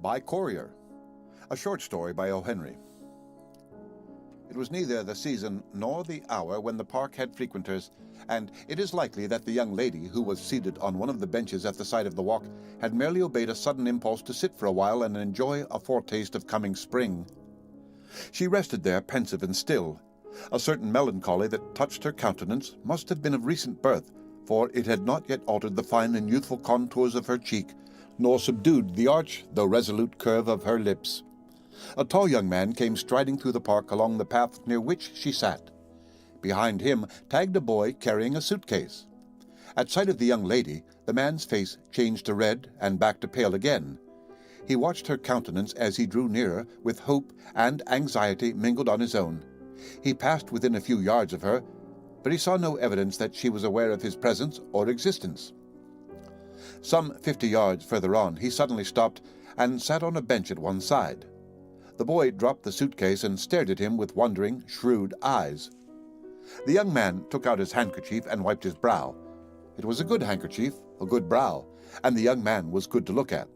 by COURIER, a short story by O. Henry. It was neither the season nor the hour when the park had frequenters, and it is likely that the young lady, who was seated on one of the benches at the side of the walk, had merely obeyed a sudden impulse to sit for a while and enjoy a foretaste of coming spring. She rested there pensive and still. A certain melancholy that touched her countenance must have been of recent birth, for it had not yet altered the fine and youthful contours of her cheek, nor subdued the arch, though resolute curve of her lips. A tall young man came striding through the park along the path near which she sat. Behind him tagged a boy carrying a suitcase. At sight of the young lady, the man's face changed to red and back to pale again. He watched her countenance as he drew nearer, with hope and anxiety mingled on his own. He passed within a few yards of her, but he saw no evidence that she was aware of his presence or existence. Some 50 yards further on, he suddenly stopped and sat on a bench at one side. The boy dropped the suitcase and stared at him with wondering, shrewd eyes. The young man took out his handkerchief and wiped his brow. It was a good handkerchief, a good brow, and the young man was good to look at.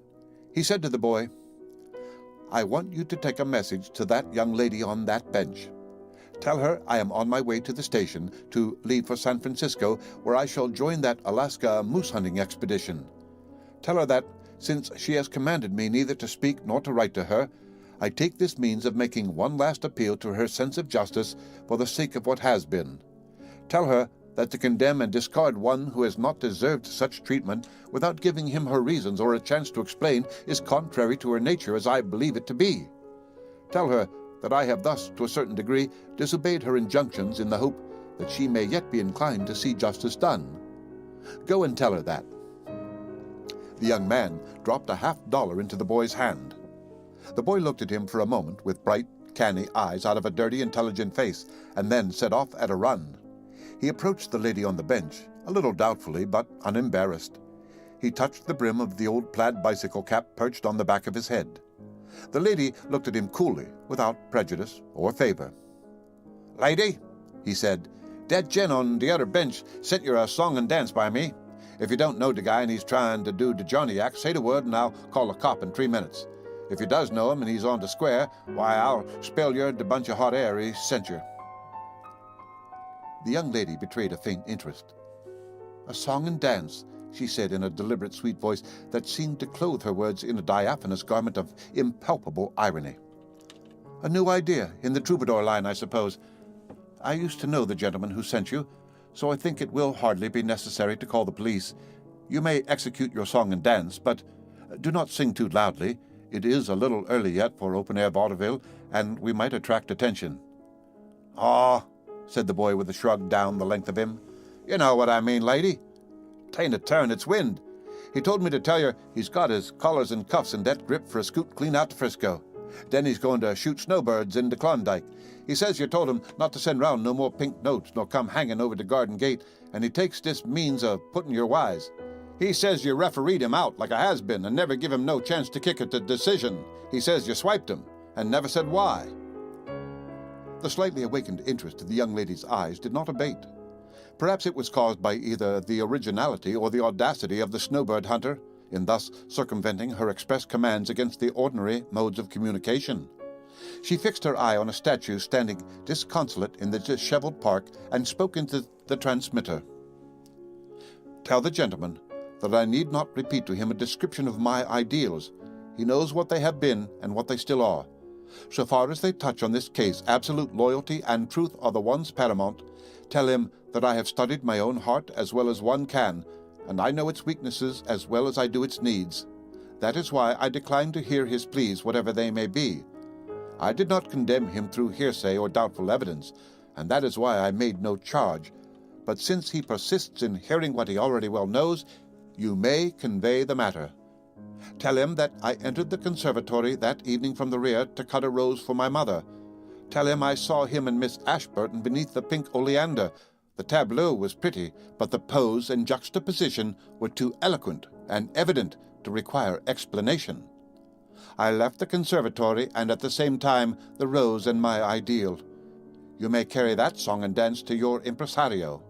He said to the boy, "I want you to take a message to that young lady on that bench. Tell her I am on my way to the station to leave for San Francisco, where I shall join that Alaska moose hunting expedition. Tell her that, since she has commanded me neither to speak nor to write to her, I take this means of making one last appeal to her sense of justice for the sake of what has been. Tell her that to condemn and discard one who has not deserved such treatment without giving him her reasons or a chance to explain is contrary to her nature as I believe it to be. Tell her that I have thus, to a certain degree, disobeyed her injunctions in the hope that she may yet be inclined to see justice done. Go and tell her that." The young man dropped a $50 into the boy's hand. The boy looked at him for a moment with bright, canny eyes out of a dirty, intelligent face, and then set off at a run. He approached the lady on the bench, a little doubtfully but unembarrassed. He touched the brim of the old plaid bicycle cap perched on the back of his head. The lady looked at him coolly, without prejudice or favor. "Lady," he said, "dat gent on de other bench sent you a song and dance by me. If you don't know de guy and he's trying to do de Johnny act, say the word and I'll call a cop in 3 minutes. If you does know him and he's on the square, why, I'll spell you the bunch of hot air he sent you." The young lady betrayed a faint interest. "A song and dance," she said in a deliberate, sweet voice that seemed to clothe her words in a diaphanous garment of impalpable irony. "A new idea, in the troubadour line, I suppose. I used to know the gentleman who sent you, so I think it will hardly be necessary to call the police. You may execute your song and dance, but do not sing too loudly. It is a little early yet for open-air vaudeville, and we might attract attention." "Oh," said the boy with a shrug down the length of him, "you know what I mean, lady. 'Tain't a turn, it's wind. He told me to tell you he's got his collars and cuffs in that grip for a scoot clean out to Frisco. Then he's going to shoot snowbirds in the Klondike. He says you told him not to send round no more pink notes nor come hanging over the garden gate, and he takes this means of putting your wise. He says you refereed him out like a has-been and never give him no chance to kick at the decision. He says you swiped him and never said why." The slightly awakened interest in the young lady's eyes did not abate. Perhaps it was caused by either the originality or the audacity of the snowbird hunter, in thus circumventing her express commands against the ordinary modes of communication. She fixed her eye on a statue standing disconsolate in the disheveled park and spoke into the transmitter. "Tell the gentleman that I need not repeat to him a description of my ideals. He knows what they have been and what they still are. So far as they touch on this case, absolute loyalty and truth are the ones paramount. Tell him that I have studied my own heart as well as one can, and I know its weaknesses as well as I do its needs. That is why I decline to hear his pleas, whatever they may be. I did not condemn him through hearsay or doubtful evidence, and that is why I made no charge. But since he persists in hearing what he already well knows, you may convey the matter. Tell him that I entered the conservatory that evening from the rear to cut a rose for my mother. Tell him I saw him and Miss Ashburton beneath the pink oleander. The tableau was pretty, but the pose and juxtaposition were too eloquent and evident to require explanation. I left the conservatory and at the same time the rose and my ideal. You may carry that song and dance to your impresario."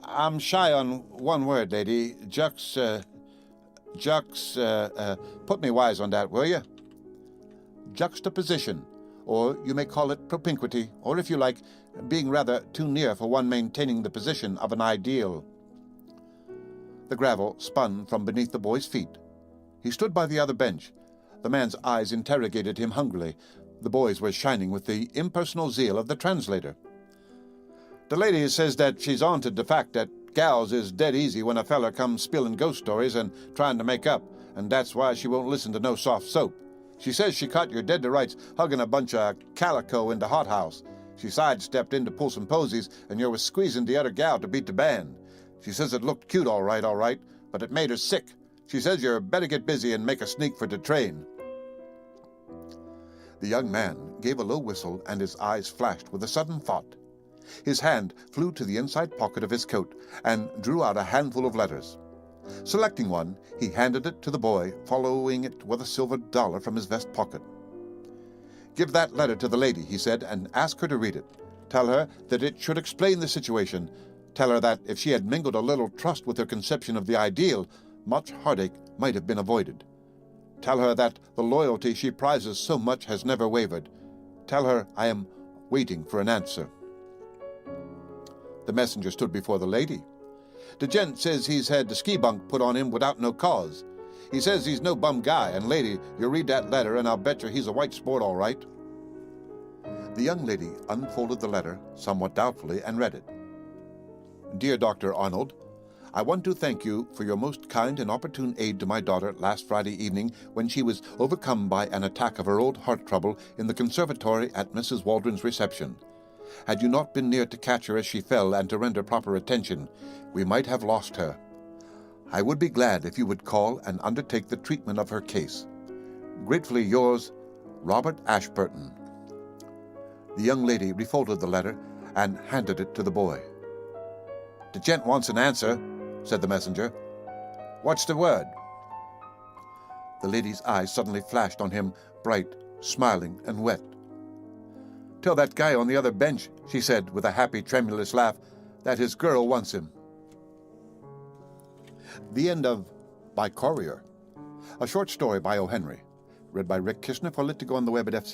"I'm shy on one word, lady. Put me wise on that, will you? Juxtaposition, or you may call it propinquity, or if you like, being rather too near for one maintaining the position of an ideal. The gravel spun from beneath the boy's feet. He stood by the other bench. The man's eyes interrogated him hungrily. The boy's were shining with the impersonal zeal of the translator. The lady says that she's onto the fact that gals is dead easy when a feller comes spilling ghost stories and trying to make up, and that's why she won't listen to no soft soap. She says she caught your dead to rights hugging a bunch of calico in the hothouse. She sidestepped in to pull some posies, and you was squeezing the other gal to beat the band. She says it looked cute all right, but it made her sick. She says you better get busy and make a sneak for the train. The young man gave a low whistle, and his eyes flashed with a sudden thought. His hand flew to the inside pocket of his coat and drew out a handful of letters. Selecting one, he handed it to the boy, following it with a silver dollar from his vest pocket. "Give that letter to the lady," he said, "and ask her to read it. Tell her that it should explain the situation. Tell her that if she had mingled a little trust with her conception of the ideal, much heartache might have been avoided. Tell her that the loyalty she prizes so much has never wavered. Tell her I am waiting for an answer." The messenger stood before the lady. "The gent says he's had the ski bunk put on him without no cause. He says he's no bum guy, and lady, you read that letter and I'll bet you he's a white sport all right." The young lady unfolded the letter somewhat doubtfully and read it. "Dear Dr. Arnold, I want to thank you for your most kind and opportune aid to my daughter last Friday evening when she was overcome by an attack of her old heart trouble in the conservatory at Mrs. Waldron's reception. Had you not been near to catch her as she fell and to render proper attention, we might have lost her. I would be glad if you would call and undertake the treatment of her case. Gratefully yours, Robert Ashburton." The young lady refolded the letter and handed it to the boy. "The gent wants an answer," said the messenger. "What's the word?" The lady's eyes suddenly flashed on him, bright, smiling, and wet. "Tell that guy on the other bench," she said with a happy, tremulous laugh, "that his girl wants him." The end of By Courier, a short story by O. Henry, read by Rick Kishner for Lit to Go on the web at